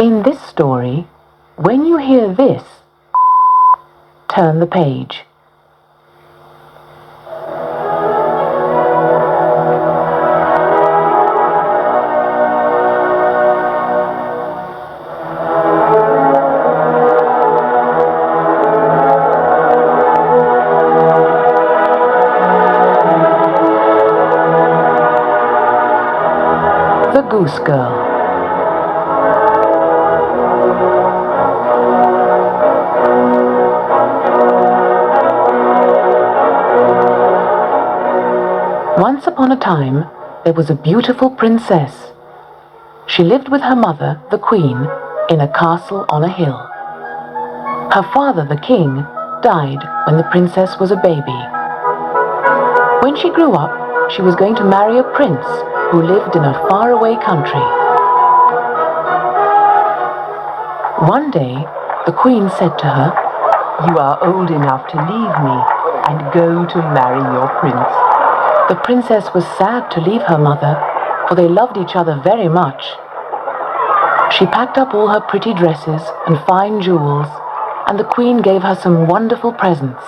In this story, when you hear this, turn the page. The Goose Girl. Once upon a time, there was a beautiful princess. She lived with her mother, the queen, in a castle on a hill. Her father, the king, died when the princess was a baby. When she grew up, she was going to marry a prince who lived in a faraway country. One day, the queen said to her, "You are old enough to leave me and go to marry your prince." The princess was sad to leave her mother, for they loved each other very much. She packed up all her pretty dresses and fine jewels, and the queen gave her some wonderful presents.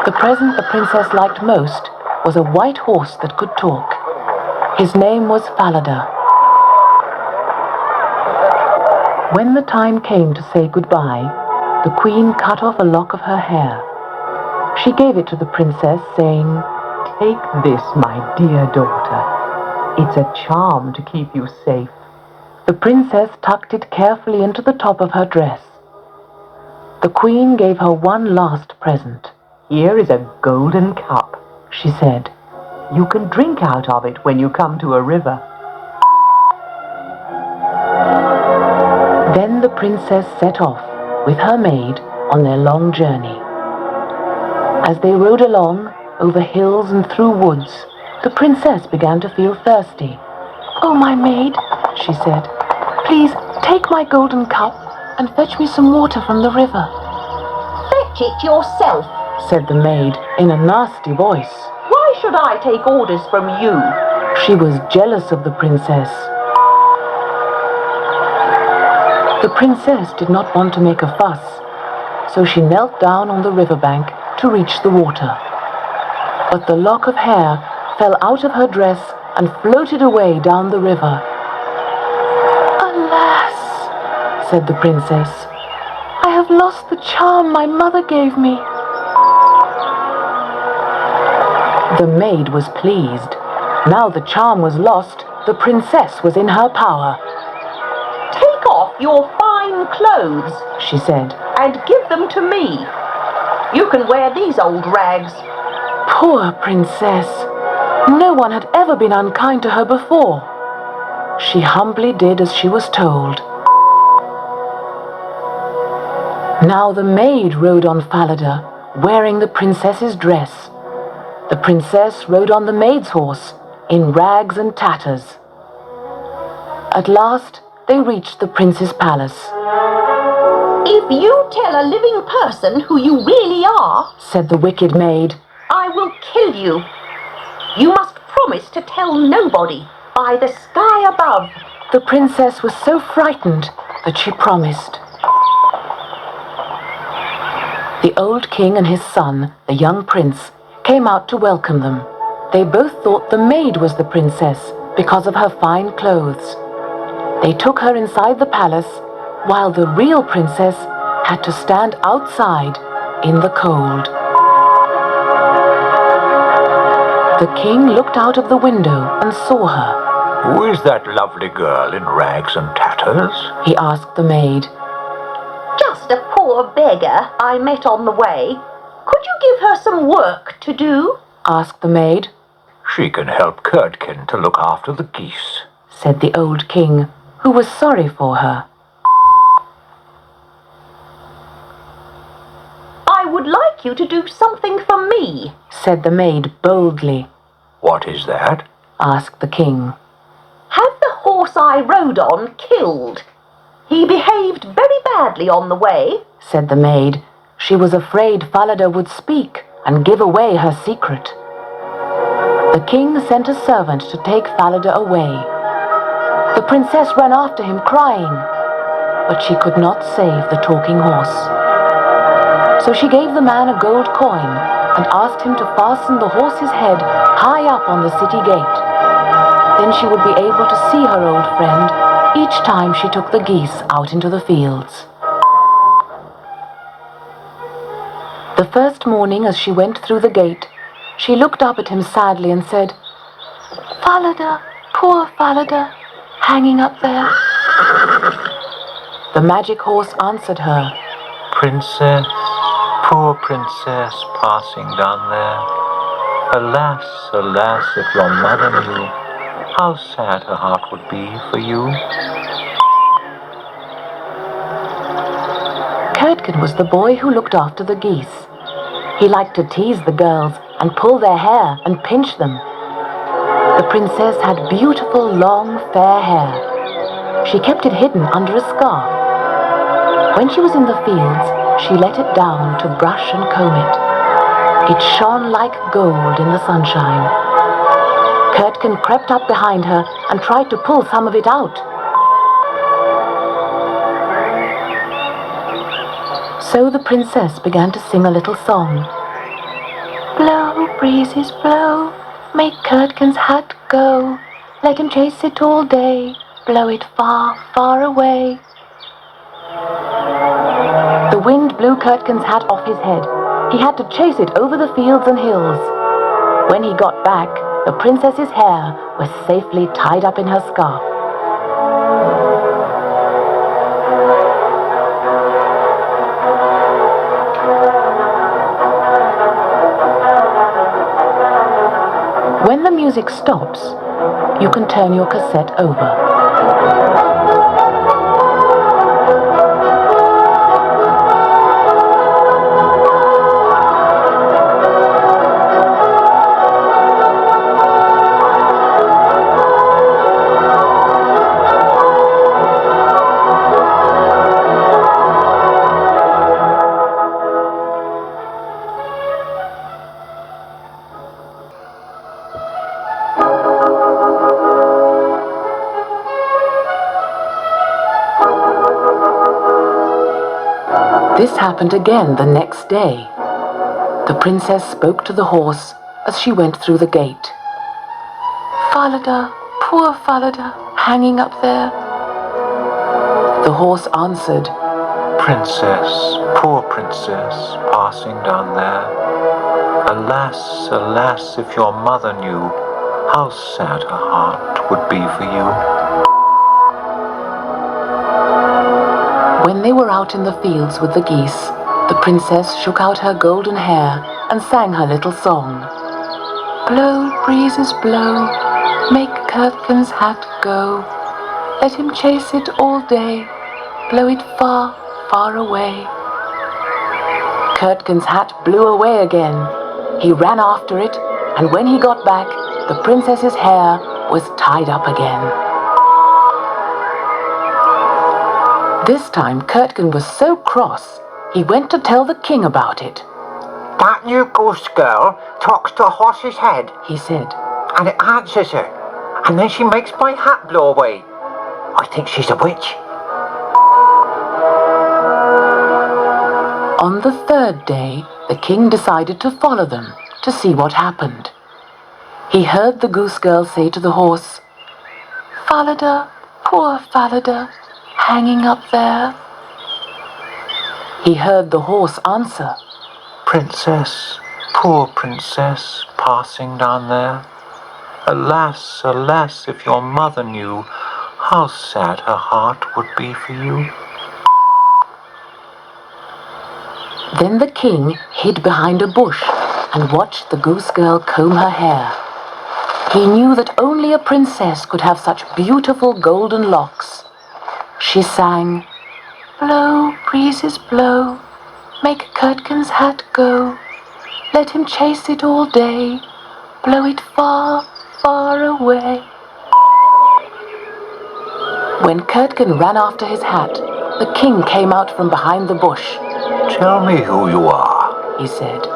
The present the princess liked most was a white horse that could talk. His name was Falada. When the time came to say goodbye, the queen cut off a lock of her hair. She gave it to the princess, saying, "Take this, my dear daughter. It's a charm to keep you safe." The princess tucked it carefully into the top of her dress. The queen gave her one last present. "Here is a golden cup," she said. "You can drink out of it when you come to a river." Then the princess set off with her maid on their long journey. As they rode along over hills and through woods, the princess began to feel thirsty. "Oh, my maid," she said, "please take my golden cup and fetch me some water from the river." "Fetch it yourself," said the maid in a nasty voice. "Why should I take orders from you?" She was jealous of the princess. The princess did not want to make a fuss, so she knelt down on the riverbank to reach the water. But the lock of hair fell out of her dress and floated away down the river. "Alas," said the princess, "I have lost the charm my mother gave me." The maid was pleased. Now the charm was lost, the princess was in her power. "Take off your fine clothes," she said, "and give them to me. You can wear these old rags." Poor princess! No one had ever been unkind to her before. She humbly did as she was told. Now the maid rode on Falada, wearing the princess's dress. The princess rode on the maid's horse, in rags and tatters. At last, they reached the prince's palace. "If you tell a living person who you really are," said the wicked maid, "I will kill you. You must promise to tell nobody, by the sky above." The princess was so frightened that she promised. The old king and his son, the young prince, came out to welcome them. They both thought the maid was the princess because of her fine clothes. They took her inside the palace, while the real princess had to stand outside in the cold. The king looked out of the window and saw her. "Who is that lovely girl in rags and tatters?" he asked the maid. "Just a poor beggar I met on the way. Could you give her some work to do?" asked the maid. "She can help Curdkin to look after the geese," said the old king, who was sorry for her. "I would like you to do something for me," said the maid boldly. "What is that?" asked the king. "Have the horse I rode on killed. He behaved very badly on the way," said the maid. She was afraid Falada would speak and give away her secret. The king sent a servant to take Falada away. The princess ran after him crying, but she could not save the talking horse. So she gave the man a gold coin and asked him to fasten the horse's head high up on the city gate. Then she would be able to see her old friend each time she took the geese out into the fields. The first morning as she went through the gate, she looked up at him sadly and said, "Falada, poor Falada, hanging up there." The magic horse answered her, Princess, poor princess passing down there. Alas, alas, if your mother knew how sad her heart would be for you. Curdken was the boy who looked after the geese. He liked to tease the girls and pull their hair and pinch them. The princess had beautiful, long, fair hair. She kept it hidden under a scarf. When she was in the fields, she let it down to brush and comb it. It shone like gold in the sunshine. Curdken crept up behind her and tried to pull some of it out. So the princess began to sing a little song. "Blow, breezes, blow, make Curdken's hat go. Let him chase it all day, blow it far, far away." The wind blew Curdken's hat off his head. He had to chase it over the fields and hills. When he got back, the princess's hair was safely tied up in her scarf. When the music stops, you can turn your cassette over. This happened again the next day. The princess spoke to the horse as she went through the gate. "Falada, poor Falada, hanging up there." The horse answered, Princess, poor princess passing down there. Alas, alas, if your mother knew how sad her heart would be for you. When they were out in the fields with the geese, the princess shook out her golden hair and sang her little song. "Blow, breezes, blow, make Curdken's hat go. Let him chase it all day, blow it far, far away." Curdken's hat blew away again. He ran after it, and when he got back, the princess's hair was tied up again. This time Curdken was so cross, he went to tell the king about it. "That new goose girl talks to a horse's head, He said, and it answers her, and then she makes my hat blow away. I think she's a witch." On the third day, the king decided to follow them to see what happened. He heard the goose girl say to the horse, "Falada, poor Falada, hanging up there." He heard the horse answer, Princess, poor princess passing down there. Alas, alas, if your mother knew how sad her heart would be for you. Then the king hid behind a bush and watched the goose girl comb her hair. He knew that only a princess could have such beautiful golden locks. She sang, "Blow, breezes, blow, make Curdken's hat go. Let him chase it all day, blow it far, far away." When Curdken ran after his hat, the king came out from behind the bush. Tell me who you are. He said.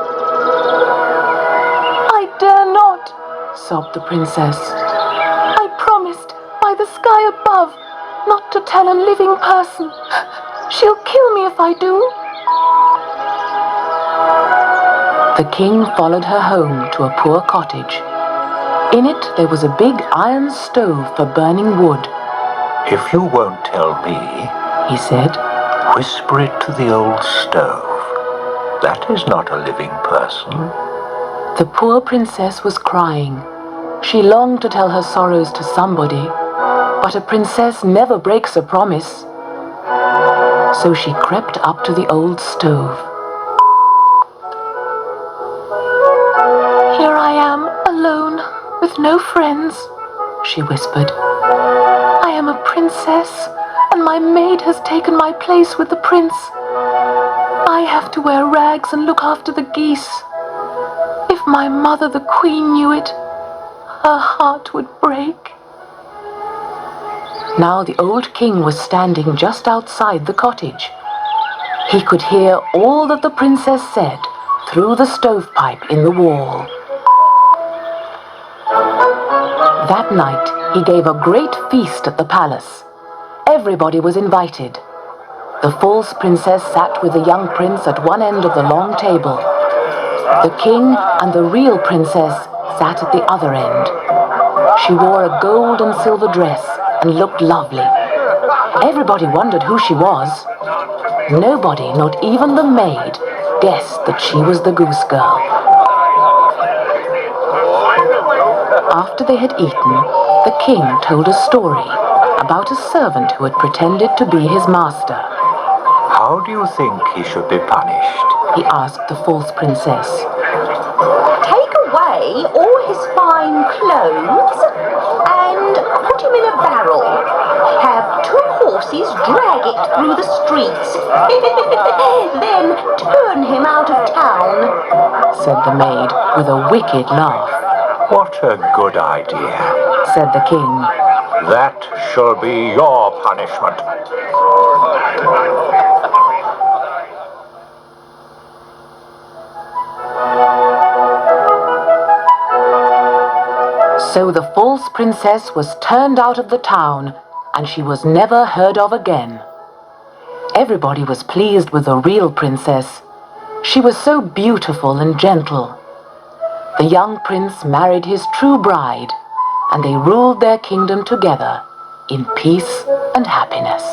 "I dare not," sobbed the princess. "I promised by the sky above not to tell a living person. She'll kill me if I do. The king followed her home to a poor cottage. In it there was a big iron stove for burning wood. If you won't tell me, He said, whisper it to the old stove. That is not a living person. the poor princess was crying. She longed to tell her sorrows to somebody, but a princess never breaks a promise. So she crept up to the old stove. Here I am, alone, with no friends, she whispered. I am a princess, and my maid has taken my place with the prince. I have to wear rags and look after the geese. If my mother, the queen, knew it, her heart would break. Now the old king was standing just outside the cottage. He could hear all that the princess said through the stovepipe in the wall. That night he gave a great feast at the palace. Everybody was invited. The false princess sat with the young prince at one end of the long table. The king and the real princess sat at the other end. She wore a gold and silver dress and looked lovely. Everybody wondered who she was. Nobody, not even the maid, guessed that she was the Goose Girl. After they had eaten, the king told a story about a servant who had pretended to be his master. How do you think he should be punished? He asked the false princess. Take away all his fine clothes and put him in a barrel. Have 2 horses drag it through the streets. Then turn him out of town, Said the maid with a wicked laugh. What a good idea. Said the king. That shall be your punishment. So the false princess was turned out of the town, and she was never heard of again. Everybody was pleased with the real princess. She was so beautiful and gentle. The young prince married his true bride, and they ruled their kingdom together in peace and happiness.